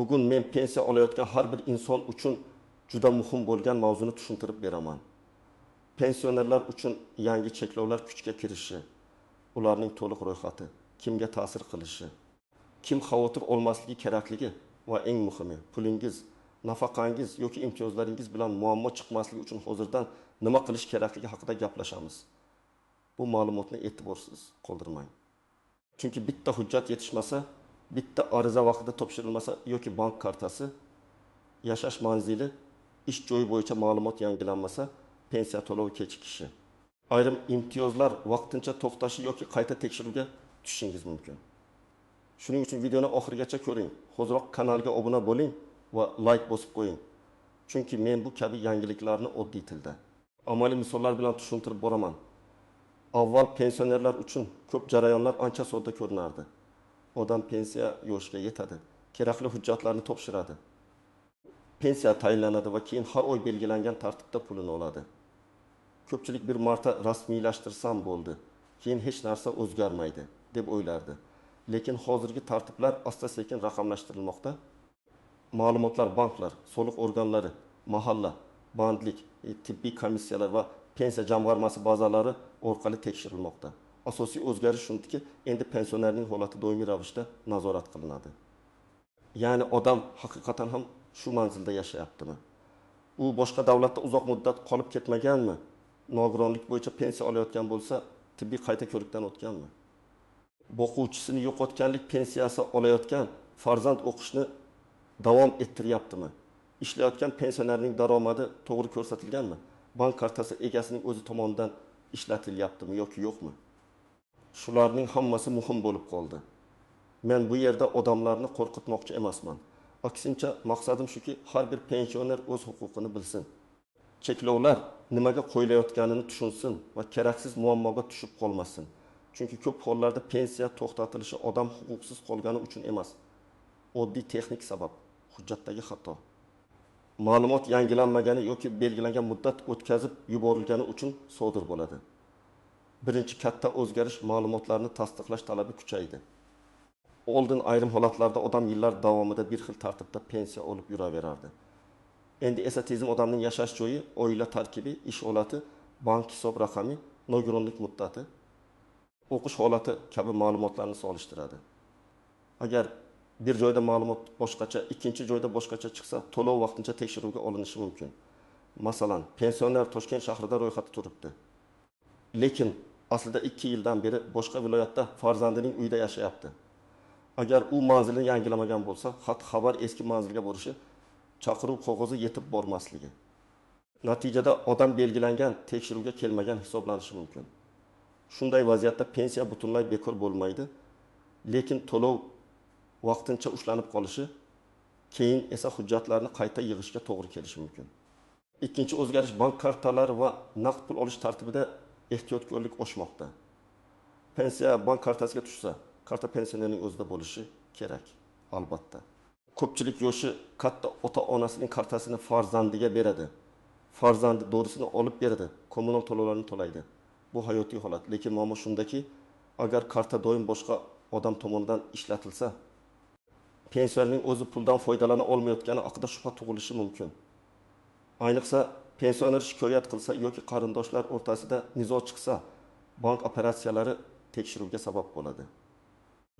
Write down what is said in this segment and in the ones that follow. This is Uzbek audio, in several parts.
Bugun men pensiya olayotgan har bir inson uchun juda muhim bo'lgan mavzuni tushuntirib beraman. Pensionerlar uchun yangi cheklovlar kuchga kirishi, ularning to'liq ro'yxati, kimga ta'sir qilishi, kim xavotir olmasligi kerakligi va eng muhimi, pulingiz, nafaqangiz yoki imtiyozlaringiz bilan muammo chiqmasligi uchun hozirdan nima qilish kerakligi haqida gaplashamiz. Bu ma'lumotni e'tiborsiz qoldirmang. Chunki bitta hujjat yetishmasa, bitta ariza vaqtida topshirilmasa yoki bank kartasi, yashash manzili, ish joyi bo'yicha ma'lumot yangilanmasa, pensiya to'lovi kechikishi, ayrim imtiyozlar vaqtincha to'xtashi yoki qayta tekshiruvga tushishingiz mumkin. Shuning uchun videoni oxirigacha ko'ring. Hoziroq kanalga obuna bo'ling va like bosib qo'ying. Chunki men bu kabi yangiliklarni oddiy tilda, amaliy misollar bilan tushuntirib boraman. Avval pensionerlar uchun ko'p jarayonlar ancha sodda ko'rinardi. Odam pensiya yoshiga yetadi, kerakli hujjatlarni topshiradi. Pensiya tayinlanadi va keyin har oy belgilangan tartibda pulini oladi. Ko'pchilik bir marta rasmiylashtirsam bo'ldi, keyin hech narsa o'zgarmaydi deb o'ylardi. Lekin hozirgi tartiblar asta-sekin raqamlashtirilmoqda. Ma'lumotlar banklar, soliq organlari, mahalla, bandlik, tibbiy komissiyalar va pensiya jamg'armasi bazalari orqali tekshirilmoqda. Asosiy o'zgarish shundaki, endi pensionerning holati doimiy ravishda nazorat qilinadi. Ya'ni odam haqiqatan ham shu manzilda yashayaptimi? U boshqa davlatda uzoq muddat qolib ketmaganmi? Nogironlik bo'yicha pensiya olayotgan bo'lsa, tibbiy qayta ko'rikdan o'tganmi? Boquvchisini yo'qotganlik pensiyasi olayotgan, farzand o'qishni davom ettiryaptimi? Ishlayotgan pensionerning daromadi to'g'ri ko'rsatilganmi? Bank kartasi egasining o'zi tomonidan ishlatilyaptimi yoki yo'qmi? Shularning hammasi muhim bo'lib qoldi. Men bu yerda odamlarni qo'rqitmoqchi emasman. Aksincha, maqsadim shuki, har bir pensioner o'z huquqini bilsin. Cheklovlar nimaga qo'yilayotganini tushunsin va keraksiz muammoga tushib qolmasin. Chunki ko'p hollarda pensiya to'xtatilishi odam huquqsiz qolgani uchun emas, oddiy texnik sabab, hujjatdagi xato. Ma'lumot yangilanmagani yoki belgilangan muddat o'tkazib yuborilgani uchun sodir bo'ladi. Birinchi katta o'zgarish ma'lumotlarni tasdiqlash talabi kuchaydi. Oldin ayrim holatlarda odam yillar davomida bir xil tartibda pensiya olib yuraverardi. Endi esa tizim odamning yashash joyi, oila tarkibi, ish holati, bank hisob raqami, nogironlik muddati, o'qish holati kabi ma'lumotlarni solishtiradi. Agar bir joyda ma'lumot boshqacha, ikkinchi joyda boshqacha chiqsa, to'lov vaqtincha tekshiruvga olinishi mumkin. Masalan, pensioner Toshkent shahrida ro'yxatda turibdi. Lekin aslida 2 yildan beri boshqa viloyatda farzandining uyida yashayapti. Agar u manzilini yangilamagan bo'lsa, xabar eski manzilga borishi, chaqiruv qog'ozi yetib bormasligi. Natijada odam belgilangan tekshiruvga kelmagan hisoblanishi mumkin. Shunday vaziyatda pensiya butunlay bekor bo'lmaydi, lekin to'lov vaqtincha ushlanib qolishi, keyin esa hujjatlarni qayta yig'ishga to'g'ri kelishi mumkin. Ikkinchi o'zgarish bank kartalari va naqd pul olish tartibida ehtiyotkorlik oshmoqda. Pensiya bank kartasiga tushsa, karta pensionerning o'zida bo'lishi kerak, albatta. Ko'pchilik yoshi katta ota-onasining kartasini farzandiga beradi. Farzandi dorisini olib beradi, kommunal to'lovlarni to'laydi. Bu hayotiy holat, lekin muammo shundaki, agar karta doim boshqa odam tomonidan ishlatilsa, pensionerning o'zi puldan foydalana olmayotgani haqida shubha tug'ilishi mumkin. Ayniqsa, pensioner shikoyat qilsa yoki qarindoshlar o'rtasida nizo chiqsa, bank operatsiyalari tekshiruvga sabab bo'ladi.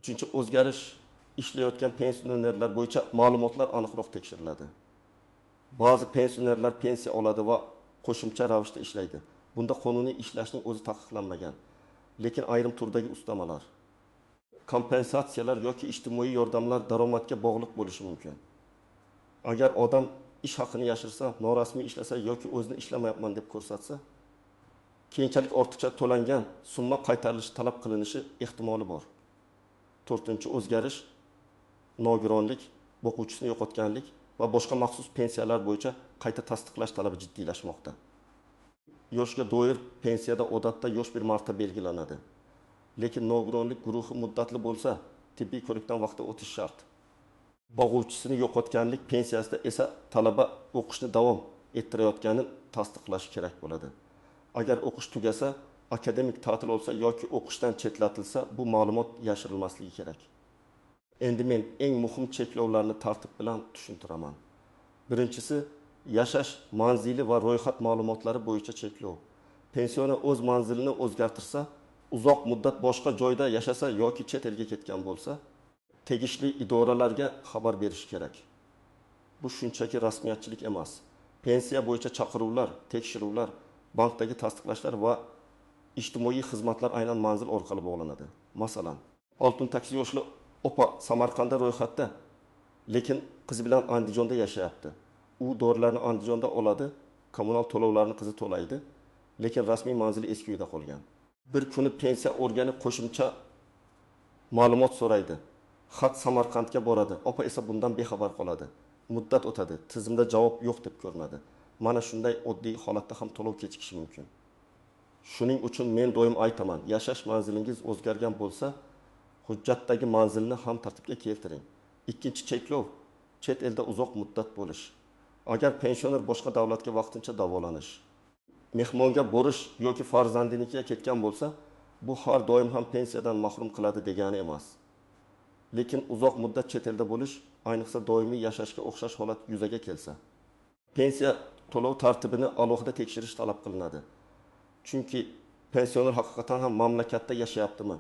Uchinchi o'zgarish, ishlayotgan pensionerlar bo'yicha ma'lumotlar aniqroq tekshiriladi. Ba'zi pensionerlar pensiya oladi va qo'shimcha ravishda ishlaydi. Bunda qonuniy ishlashning o'zi taqiqlanmagan. Lekin ayrim turdagi ustamalar, kompensatsiyalar yoki ijtimoiy yordamlar daromadga bog'liq bo'lishi mumkin. Agar odam ish haqini yashirsa, norasmiy ishlasa yoki o'zini ishlamayapman deb ko'rsatsa, keyinchalik ortiqcha to'langan summa qaytarilishi talab qilinishi ehtimoli bor. To'rtinchi o'zgarish, nogironlik, boquvchisini yo'qotganlik va boshqa maxsus pensiyalar bo'yicha qayta tasdiqlash talabi jiddiylashmoqda. Yoshga doir pensiyada odatda yosh bir marta belgilanadi. Lekin nogironlik guruhi muddatli bo'lsa, tibbiy ko'rikdan vaqtida o'tish shart. Boquvchisini yo'qotganlik pensiyasida esa talaba o'qishni davom ettirayotganini tasdiqlash kerak bo'ladi. Agar o'qish tugasa, akademik ta'til olsa yoki o'qishdan chetlatilsa, bu ma'lumot yashirilmasligi kerak. Endi men eng muhim cheklovlarni tartib bilan tushuntiraman. Birinchisi, yashash manzili va ro'yxat ma'lumotlari bo'yicha cheklov. Pensioner o'z manzilini o'zgartirsa, uzoq muddat boshqa joyda yashasa yoki chet elga ketgan bo'lsa, tegishli idoralarga xabar berish kerak. Bu shunchaki rasmiyatchilik emas. Pensiya bo'yicha chaqiruvlar, tekshiruvlar, bankdagi tasdiqlashlar va ijtimoiy xizmatlar aynan manzil orqali bog'lanadi. Masalan, oltin taksi yoshli opa Samarqandda ro'yxatda, lekin qizi bilan Andijonda yashayapti. U dorilarni Andijonda oladi, kommunal to'lovlarni qizi to'laydi, lekin rasmiy manzili eski uyda qolgan. Bir kuni pensiya organi qo'shimcha ma'lumot so'raydi. Xat Samarqandga boradi, opa esa bundan bexabar qoladi. Muddat o'tadi, tizimda javob yo'q deb ko'rinadi. Mana shunday oddiy holatda ham to'lov kechikishi mumkin. Shuning uchun men doim aytaman, yashash manzilingiz o'zgargan bo'lsa, hujjatdagi manzilni ham tartibga keltiring. Ikkinchi cheklov, chet elda uzoq muddat bo'lish. Agar pensioner boshqa davlatga vaqtincha davolanish, mehmonga borish yoki farzandinikiga ketgan bo'lsa, bu har doim ham pensiyadan mahrum qiladi degani emas. Lekin uzoq muddat chet elda bo'lish, ayniqsa doimiy yashashga o'xshash holat yuzaga kelsa, pensiya to'lov tartibini alohida tekshirish talab qilinadi. Chunki pensioner haqiqatan ham mamlakatda yashayaptimi?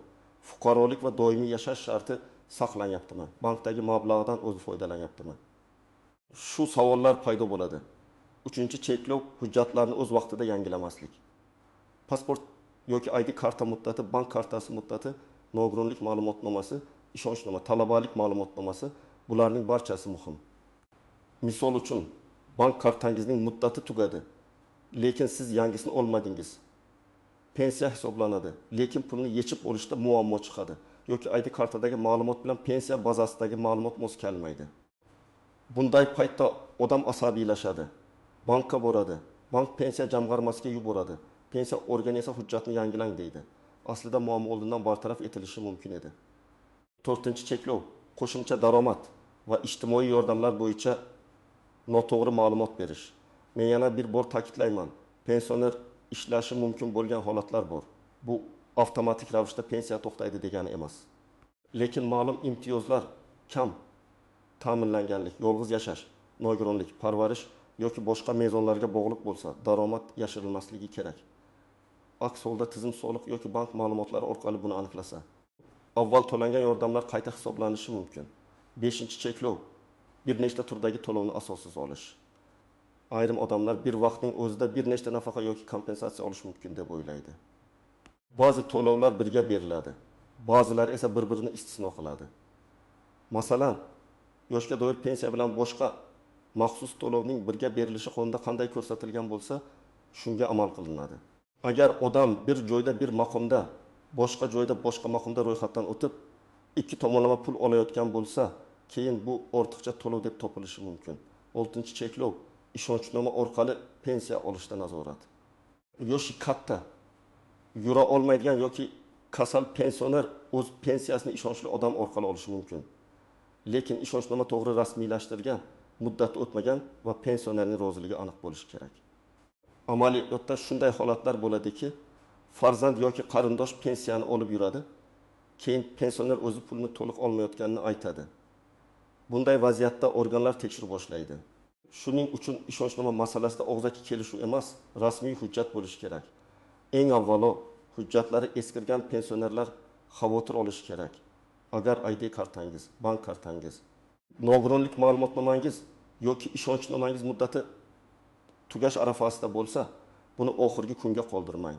Fuqarolik va doimiy yashash sharti saqlanyaptimi? Bankdagi mablag'dan o'zi foydalanyaptimi? Shu savollar paydo bo'ladi. Uchinchi cheklov, hujjatlarni o'z vaqtida yangilamaslik. Pasport yoki ID karta muddati, bank kartasi muddati, nogironlik ma'lumotnomasi, ishonchnoma, talabalik ma'lumotnomasi, bularning barchasi muhim. Misol uchun, bank kartangizning muddati tugadi, lekin siz yangisini olmadingiz. Pensiya hisoblanadi, lekin pulni yechib olishda muammo chiqadi yoki ID kartadagi ma'lumot bilan pensiya bazasidagi ma'lumot mos kelmaydi. Bunday paytda odam asabiylashadi. Bankka boradi. Bank pensiya jamg'armasiga yuboradi. Pensiya organi esa hujjatni yangilang deydi. Aslida muammo oldindan bartaraf etilishi mumkin edi. 4-cheklov, qo'shimcha daromad va ijtimoiy yordamlar bo'yicha noto'g'ri ma'lumot berish. Men yana bir bor ta'kidlayman. Pensioner ishlashi mumkin bo'lgan holatlar bor. Bu avtomatik ravishda pensiya to'xtaydi degani emas. Lekin ma'lum imtiyozlar kam ta'minlanganlik, yolg'iz yashash, nogironlik, parvarish yoki boshqa mezonlarga bog'liq bo'lsa, daromad yashirilmasligi kerak. Aks holda tizim soliq yoki bank ma'lumotlari orqali buni aniqlasa, avval to'langan yordamlar qayta hisoblanishi mumkin. 5-cheklov, bir nechta turdagi to'lovni asossiz olish. Ayrim odamlar bir vaqtning o'zida bir nechta nafaqa yoki kompensatsiya olish mumkin deb o'ylaydi. Ba'zi to'lovlar birga beriladi, ba'zilari esa bir-birini istisno qiladi. Masalan, yoshga doir pensiya bilan boshqa maxsus to'lovning birga berilishi qonunda qanday ko'rsatilgan bo'lsa, shunga amal qilinadi. Agar odam bir joyda bir maqomda, boshqa joyda boshqa maqomda ro'yxatdan o'tib, ikki tomonlama pul olayotgan bo'lsa, keyin bu ortiqcha to'lov deb topilishi mumkin. 6-cheklov, ishonchnoma orqali pensiya olishda nazorat. Yoshi katta, yura olmaydigan yoki kasal pensioner o'z pensiyasini ishonchli odam orqali olishi mumkin. Lekin ishonchnoma to'g'ri rasmiylashtirilgan, muddat o'tmagan va pensionerning roziligi aniq bo'lishi kerak. Amaliyotda shunday holatlar bo'ladiki, farzand yoki qarindosh pensiyani olib yuradi, keyin pensioner o'zi pulni to'liq olmayotganini aytadi. Bunday vaziyatda organlar tekshirib boshlaydi. Shuning uchun ishonchnoma masalasida og'zaki kelishuv emas, rasmiy hujjat bo'lishi kerak. Eng avvalo, hujjatlari eskirgan pensionerlar xavotir olishi kerak. Agar ID kartangiz, bank kartangiz, nogironlik ma'lumotnomangiz yoki ishonchnomangiz muddati tugash arafasida bo'lsa, buni oxirgi kunga qoldirmang.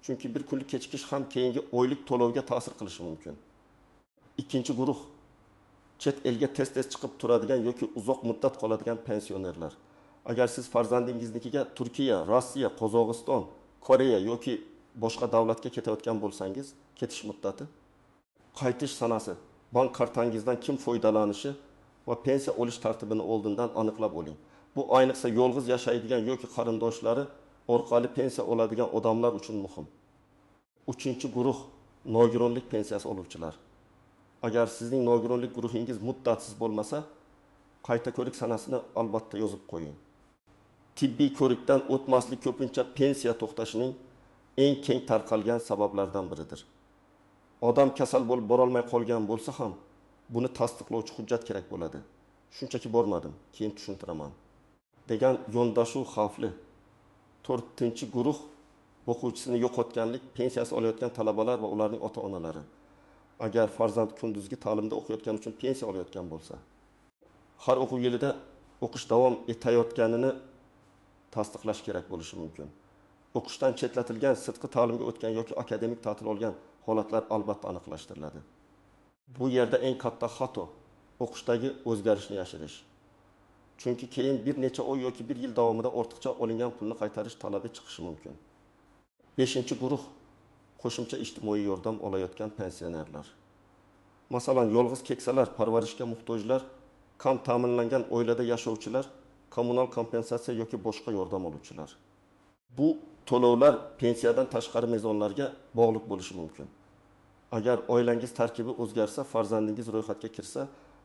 Chunki bir kunlik kechikish ham keyingi oylik to'lovga ta'sir qilishi mumkin. Ikkinchi guruh, chet elga tez-tez chiqib turadigan yoki uzoq muddat qoladigan pensionerlar. Agar siz farzandingiznikiga Turkiya, Rossiya, Qozog'iston, Koreya yoki boshqa davlatga ketayotgan bo'lsangiz, ketish muddati, qaytish sanasi, bank kartangizdan kim foydalanishi va pensiya olish tartibini oldindan aniqlab oling. Bu ayniqsa yolg'iz yashaydigan yoki qarindoshlari orqali pensiya oladigan odamlar uchun muhim. 3-guruh, nogironlik pensiyasi oluvchilar. Agar sizning nogironlik guruhingiz muddatsiz bo'lmasa, qayta ko'rik sanasini albatta yozib qo'ying. Tibbiy ko'rikdan o'tmaslik ko'pincha pensiya to'xtashining eng keng tarqalgan sabablardan biridir. Odam kasal bo'lib bora olmay qolgan bo'lsa ham, buni tasdiqlovchi hujjat kerak bo'ladi. Shunchaki bormadim, keyin tushuntiraman. Degan yondashuv xavfli. 4-guruh o'quvchisini yo'qotganlik pensiyasi olayotgan talabalar va ularning ota-onalari. Agar farzand kunduzgi ta'limda o'qiyotgani uchun pensiya olayotgan bo'lsa, har o'quv yilida o'qish davom etayotganini tasdiqlash kerak bo'lishi mumkin. O'qishdan chetlatilgan, sirtqi ta'limga o'tgan yoki akademik ta'til olgan holatlar albatta aniqlashtiriladi. Bu yerda eng katta xato o'qishdagi o'zgarishni yashirish. Chunki keyin bir necha oy yoki bir yil davomida ortiqcha olingan pulni qaytarish talabi chiqishi mumkin. 5-guruh qo'shimcha ijtimoiy yordam olayotgan pensionerlar. Masalan, yolg'iz keksalar, parvarishga muhtojlar, kam ta'minlangan oilada yashovchilar, kommunal kompensatsiya yoki boshqa yordam oluvchilar. Bu to'lovlar pensiyadan tashqari mezonlarga bog'liq bo'lishi mumkin. Agar oilangiz tarkibi o'zgarsa, farzandingiz ro'yxatga kirsa,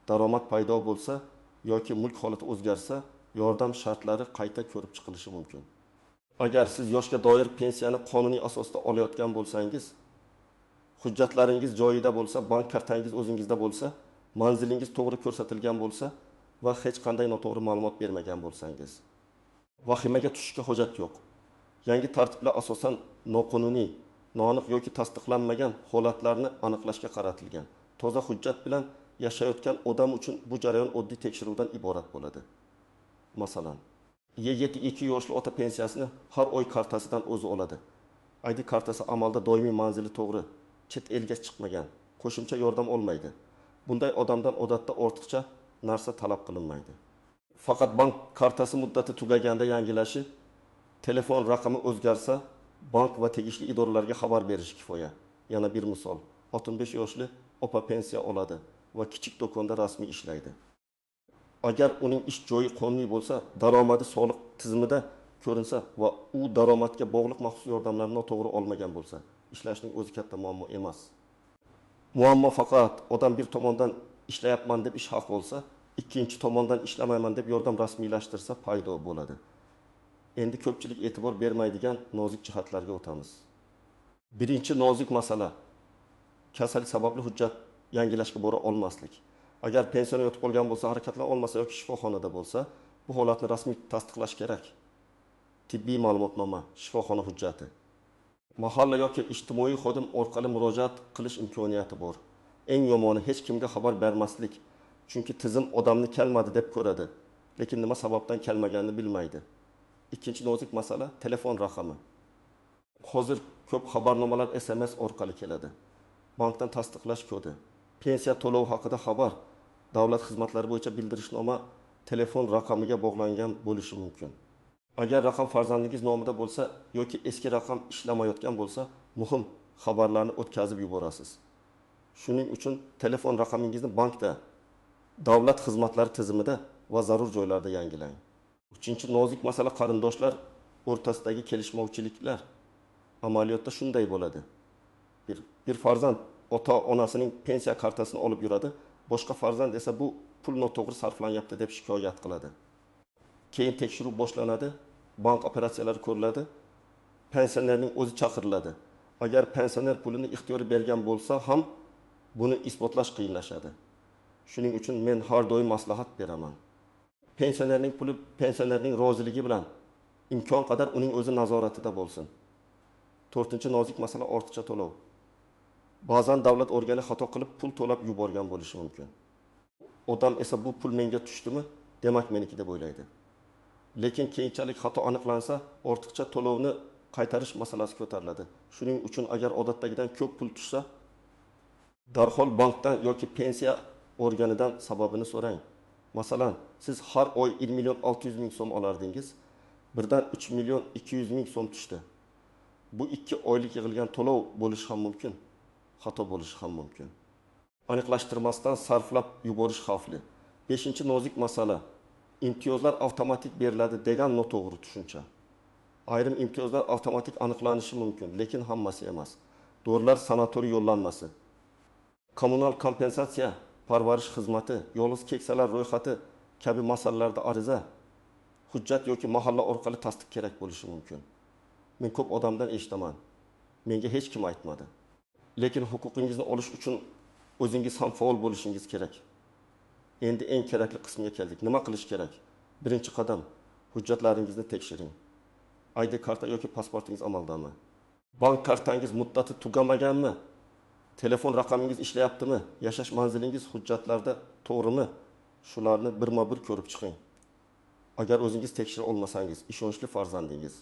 daromad paydo bo'lsa yoki mulk holati o'zgarsa, yordam shartlari qayta ko'rib chiqilishi mumkin. Agar siz yoshga doir pensiyani qonuniy asosda olayotgan bo'lsangiz, hujjatlaringiz joyida bo'lsa, bank kartangiz o'zingizda bo'lsa, manzilingiz to'g'ri ko'rsatilgan bo'lsa va hech qanday noto'g'ri ma'lumot bermagan bo'lsangiz, vahimaga tushishga hojat yo'q. Yangi tartiblar asosan noqonuniy, noaniq yoki tasdiqlanmagan holatlarni aniqlashga qaratilgan. Toza hujjat bilan yashayotgan odam uchun bu jarayon oddiy tekshiruvdan iborat bo'ladi. Masalan, 72 yoshli ota pensiyasini har oy kartasidan o'zi oladi. ID kartasi amalda doimiy manzili to'g'ri, chet elga chiqmagan, qo'shimcha yordam olmaydi. Bunday odamdan odatda ortiqcha narsa talab qilinmaydi. Faqat bank kartasi muddati tugaganda yangilashi, telefon raqami o'zgarsa, bank va tegishli idoralarga xabar berish kifoya. Yana bir misol, 65 yoshli opa pensiya oladi va kichik do'konda rasmiy ishlaydi. Agar uning ish joyi qonuniy bo'lsa, daromadi soliq tizimida ko'rinsa va u daromadga bog'liq maxsus yordamlarni noto'g'ri olmagan bo'lsa, ishlashning o'zi katta muammo emas. Muammo faqat odam bir tomondan ishlayapman deb ish haq olsa, ikkinchi tomondan ishlamayman deb yordam rasmiylashtirsa paydo bo'ladi. Endi ko'pchilik e'tibor bermaydigan nozik jihatlarga o'tamiz. Birinchi nozik masala kasallik sababli hujjat yangilashga bora olmaslik. Agar pensiyaga yotib qolgan bo'lsa, harakatlana olmasa yoki shifoxonada bo'lsa, bu holatni rasmiy tasdiqlash kerak. Tibbiy ma'lumotnoma, shifoxona hujjati. Mahalla yoki ijtimoiy xodim orqali murojaat qilish imkoniyati bor. Eng yomoni hech kimga xabar bermaslik. Chunki tizim odamni kelmadi deb ko'radi, lekin nima sababdan kelmaganini bilmaydi. Ikkinchi nozik masala telefon raqami. Hozir ko'p xabarnomalar SMS orqali keladi. Bankdan tasdiqlash kodi, pensiya to'lovi haqida xabar, davlat xizmatlari bo'yicha bildirishnoma telefon raqamiga bog'langan bo'lishi mumkin. Agar raqam farzandingiz nomida bo'lsa yoki eski raqam ishlamayotgan bo'lsa, muhim xabarlarni o'tkazib yuborasiz. Shuning uchun telefon raqamingizni bankda, davlat xizmatlari tizimida va zarur joylarda yangilang. Uchinchi nozik masala qarindoshlar o'rtasidagi kelishmovchiliklar. Amaliyotda shunday bo'ladi. Bir farzand ota-onasining pensiya kartasini olib yuradi, boshqa farzand esa bu pul noto'g'ri sarflanyapti deb shikoyat qiladi. Keyin tekshiruv boshlanadi, bank operatsiyalari ko'riladi, pensionerning o'zi chaqiriladi. Agar pensioner pulini ixtiyoriy bergan bo'lsa ham buni isbotlash qiyinlashadi. Shuning uchun men har doim maslahat beraman. Pensionerning puli pensionerning roziligi bilan imkon qadar uning o'zi nazoratida bo'lsin. 4-nozik masala ortiqcha to'lov. Ba'zan davlat organi xato qilib pul to'lab yuborgan bo'lishi mumkin. Odam esa bu pul menga tushdimi, demak meniki deb o'ylaydi. Lekin keyinchalik xato aniqlansa, ortiqcha to'lovni qaytarish masalasi ko'tariladi. Shuning uchun agar odatdagidan ko'p pul tushsa, darhol bankdan yoki pensiya organidan sababini so'rang. Masalan, siz har oy 1.600.000 so'm olardingiz, birdan 3.200.000 so'm tushdi. Bu 2 oylik yig'ilgan to'lov bo'lishi ham mumkin, xato bo'lishi ham mumkin. Aniqlashtirmasdan sarflab yuborish xavfli. 5-nozik masala imtiyozlar avtomatik beriladi degan noto'g'ri tushuncha. Ayrim imtiyozlar avtomatik aniqlanishi mumkin, lekin hammasi emas. Dorilar sanatoriy yo'llanmasi, kommunal kompensatsiya, parvarish xizmati, yolg'iz keksalar ro'yxati kabi masalalarda ariza, hujjat yoki mahalla orqali tasdiq kerak bo'lishi mumkin. Men ko'p odamdan eshitaman. Menga hech kim aytmadi. Lekin huquqingizni olish uchun O'zingiz ham faol bo'lishingiz kerak. Endi eng kerakli qismga keldik. Nima qilish kerak? Birinchi qadam, hujjatlaringizni tekshiring. ID karta yoki pasportingiz amaldami? Bank kartangiz muddati tugamaganmi? Telefon raqamingiz ishlayaptimi? Yashash manzilingiz hujjatlarda to'g'rimi? Shularni birma-bir ko'rib chiqing. Agar o'zingiz tekshira olmasangiz, ishonchli farzandingiz,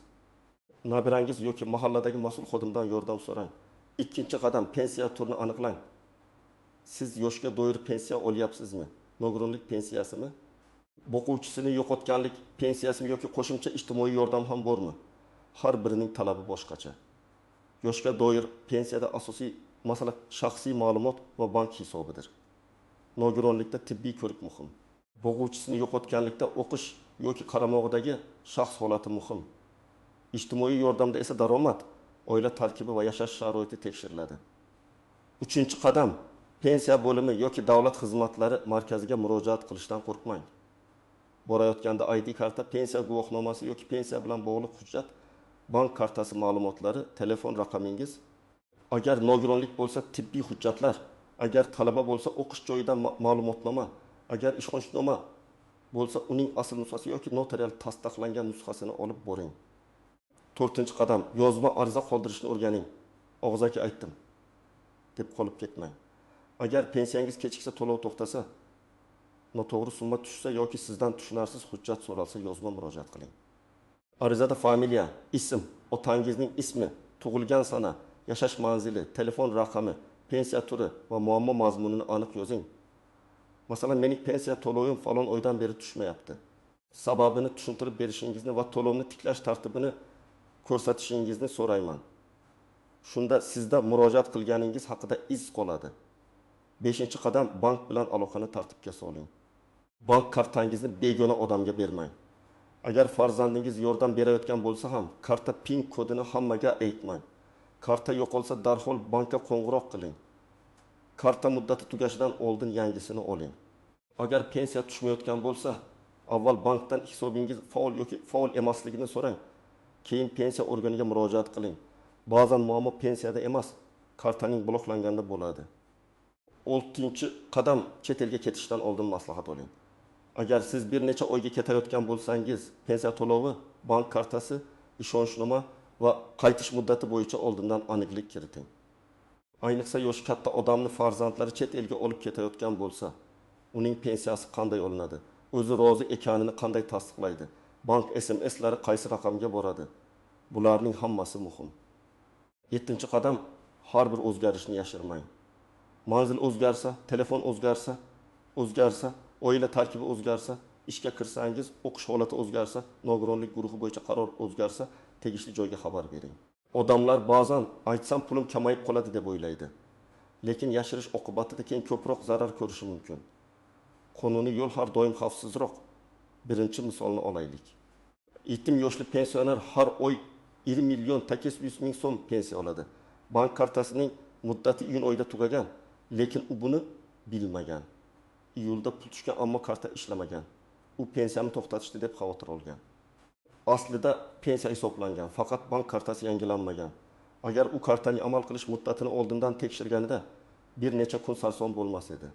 nabirangiz yoki mahalladagi mas'ul xodimdan yordam so'rang. Ikkinchi qadam, pensiya turini aniqlang. Siz yoshga doir pensiya olyapsizmi? Nogironlik pensiyasimi? Boquvchisini yo'qotganlik pensiyasimi yoki qo'shimcha ijtimoiy yordam ham bormi? Har birining talabi boshqacha. Yoshga doir pensiyada asosiy masala shaxsiy ma'lumot va bank hisobidir. Nogironlikda tibbiy ko'rik muhim. Boquvchisini yo'qotganlikda o'qish yoki qaramog'idagi shaxs holati muhim. Ijtimoiy yordamda esa daromad, oila tarkibi va yashash sharoiti tekshiriladi. Uchinchi qadam, pensiya bo'limi yoki davlat xizmatlari markaziga murojaat qilishdan qo'rqmang. Borayotganda ID karta, pensiya guvohnomasi yoki pensiya bilan bog'liq hujjat, bank kartasi ma'lumotlari, telefon raqamingiz, agar nogironlik bo'lsa tibbiy hujjatlar, agar talaba bo'lsa o'qish joyidan ma'lumotnoma, agar ishonchnoma bo'lsa uning asl nusxasi yoki notarial tasdiqlangan nusxasini olib boring. To'rtinchi qadam, yozma ariza qoldirishni o'rganing. Og'zaki aytdim deb qolib ketmang. Agar pensiyangiz kechiksa, to'lov to'xtasa, noto'g'ri summa tushsa yoki sizdan tushunarsiz hujjat so'ralsa, yozma murojaat qiling. Arizada familiya, ism, otangizning ismi, tug'ilgan sana, yashash manzili, telefon raqami, pensiya turi va muammo mazmunini aniq yozing. Masalan, mening pensiya to'lovim falon oydan beri tushmayapti. Sababini tushuntirib berishingizni va to'lovni tiklash tartibini ko'rsatishingizni so'rayman. Shunda sizda murojaat qilganingiz haqida iz qoladi. 5-qadam, bank bilan aloqani tartibga soling. Bank kartangizni begona odamga bermang. Agar farzandingiz yordam berayotgan bo'lsa ham, karta PIN kodini hammaga aytmang. Karta yo'qolsa darhol bankka qo'ng'iroq qiling. Karta muddati tugashidan oldin yangisini oling. Agar pensiya tushmayotgan bo'lsa, avval bankdan hisobingiz faol yoki faol emasligini so'rang. Keyin pensiya organiga murojaat qiling. Ba'zan muammo pensiyada emas, kartaning bloklanganda bo'ladi. 6-qadam, chet elga ketishdan oldin maslahat oling. Agar siz bir necha oyga ketayotgan bo'lsangiz, pensiya to'lovi, bank kartasi, ishonchnoma va qaytish muddati bo'yicha oldindan aniqlik kiriting. Ayniqsa yosh katta odamni farzandlari chet elga olib ketayotgan bo'lsa, uning pensiyasi qanday olinadi? O'zi rozi ekanini qanday tasdiqlaydi? Bank SMS'lari qaysi raqamga boradi? Bularning hammasi muhim. 7-qadam, har bir o'zgarishni yashirmang. Manzil o'zgarsa, telefon o'zgarsa, oila tarkibi o'zgarsa, ishga kirsangiz, o'qish holati o'zgarsa, nogironlik guruhi bo'yicha qaror o'zgarsa, tegishli joyga xabar bering. Odamlar ba'zan aytsam pulim kamayib qoladi deb o'ylaydi. Lekin yashirish oqibatida keyin ko'proq zarar ko'rishi mumkin. Qonuniy yo'l har doim xavfsizroq. Birinchi misolni olaylik. Yetim yoshli pensioner har oy 20 million 800 ming so'm pensiya oladi. Bank kartasining muddati iyun oyida tugagan, lekin u buni bilmagan. Iyulda pul tushgan, ammo karta ishlamagan. U pensiyani to'xtatishdi deb xavotir olgan. Aslida pensiya hisoblangan, faqat bank kartasi yangilanmagan. Agar u kartaning amal qilish muddatini oldindan tekshirganida bir necha kun sarson bo'lmas edi.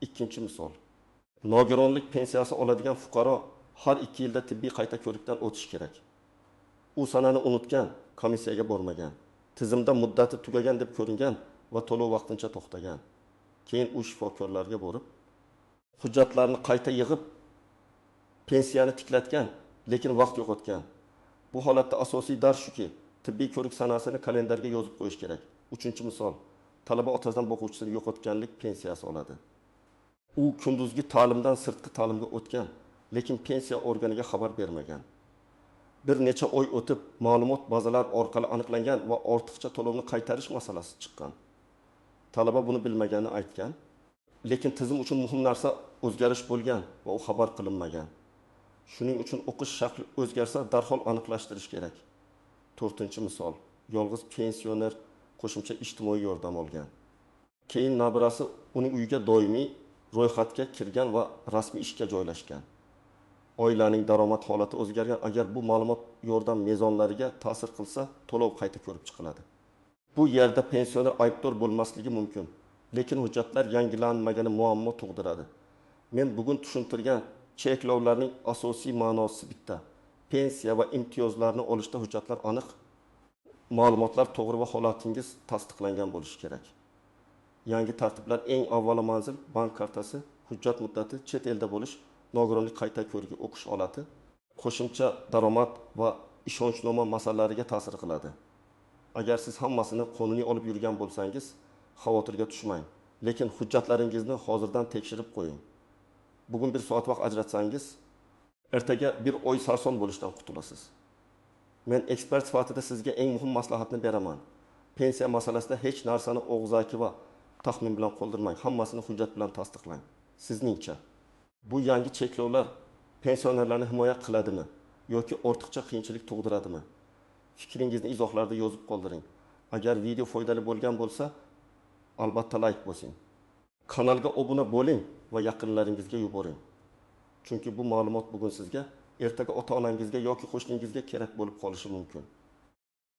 Ikkinchi misol. Nogironlik pensiyasi oladigan fuqaro har 2 yilda tibbiy qayta ko'rikdan o'tish kerak. U sanani unutgan, komissiyaga bormagan. Tizimda muddati tugagan deb ko'ringan va to'lov vaqtincha to'xtagan. Keyin u shifokorlarga borib, hujjatlarni qayta yig'ib, pensiyani tiklatgan, lekin vaqt yo'qotgan. Bu holatda asosiy dars shuki, tibbiy ko'rik sanasini kalendarga yozib qo'yish kerak. 3-misol, talaba otasidan boquvchisini yo'qotganlik pensiyasi oladi. U kunduzgi ta'limdan sirtqi ta'limga o'tgan, lekin pensiya organiga xabar bermagan. Bir necha oy o'tib, ma'lumot bazalar orqali aniqlangan va ortiqcha to'lovni qaytarish masalasi chiqqan. Talaba buni bilmaganini aytgan, lekin tizim uchun muhim narsa o'zgarish bo'lgan va u xabar qilinmagan. Shuning uchun o'qish shakli o'zgarsa, darhol aniqlashtirish kerak. 4-misol, yolg'iz pensioner qo'shimcha ijtimoiy yordam olgan. Keyin nabirasi uning uyiga doimiy ro'yxatga kirgan va rasmiy ishga joylashgan. Oilaning daromad holati o'zgargan. Agar bu ma'lumot yordam mezonlariga ta'sir qilsa, to'lov qayta ko'rib chiqiladi. Bu yerda pensioner aybdor bo'lmasligi mumkin. lekin hujjatlar yangilanmagani muammo tug'diradi. Men bugun tushuntirgan cheklovlarning asosiy ma'nosi bitta. Pensiya va imtiyozlarni olishda hujjatlar aniq, ma'lumotlar to'g'ri va holatingiz tasdiqlangan bo'lishi kerak. Yangi tartiblar eng avvalo manzil, bank kartasi, hujjat muddati, chet elda bo'lish, nogironlik qayta ko'rgi o'qish holati, qo'shimcha daromad va ishonchnoma masalalariga ta'sir qiladi. Agar siz hammasini qonuniy olib yurgan bo'lsangiz, xavotirga tushmang. Lekin hujjatlaringizni hozirdan tekshirib qo'ying. Bugun bir soat vaqt ajratsangiz, ertaga bir oy sarson bo'lishdan qutulasiz. Men ekspert sifatida sizga eng muhim maslahatni beraman. Pensiya masalasida hech narsani og'zaki va taxmin bilan qoldirmang. Hammasini hujjat bilan tasdiqlang. Sizningcha bu yangi cheklovlar pensionerlarni himoya qiladimi yoki ortiqcha qiyinchilik tug'diradimi? Fikringizni izohlarda yozib qoldiring. Agar video foydali bo'lgan bo'lsa, albatta like bosing. Kanalga obuna bo'ling va yaqinlaringizga yuboring. Chunki bu ma'lumot bugun sizga, ertaga ota-onangizga yoki qo'shningizga kerak bo'lib qolishi mumkin.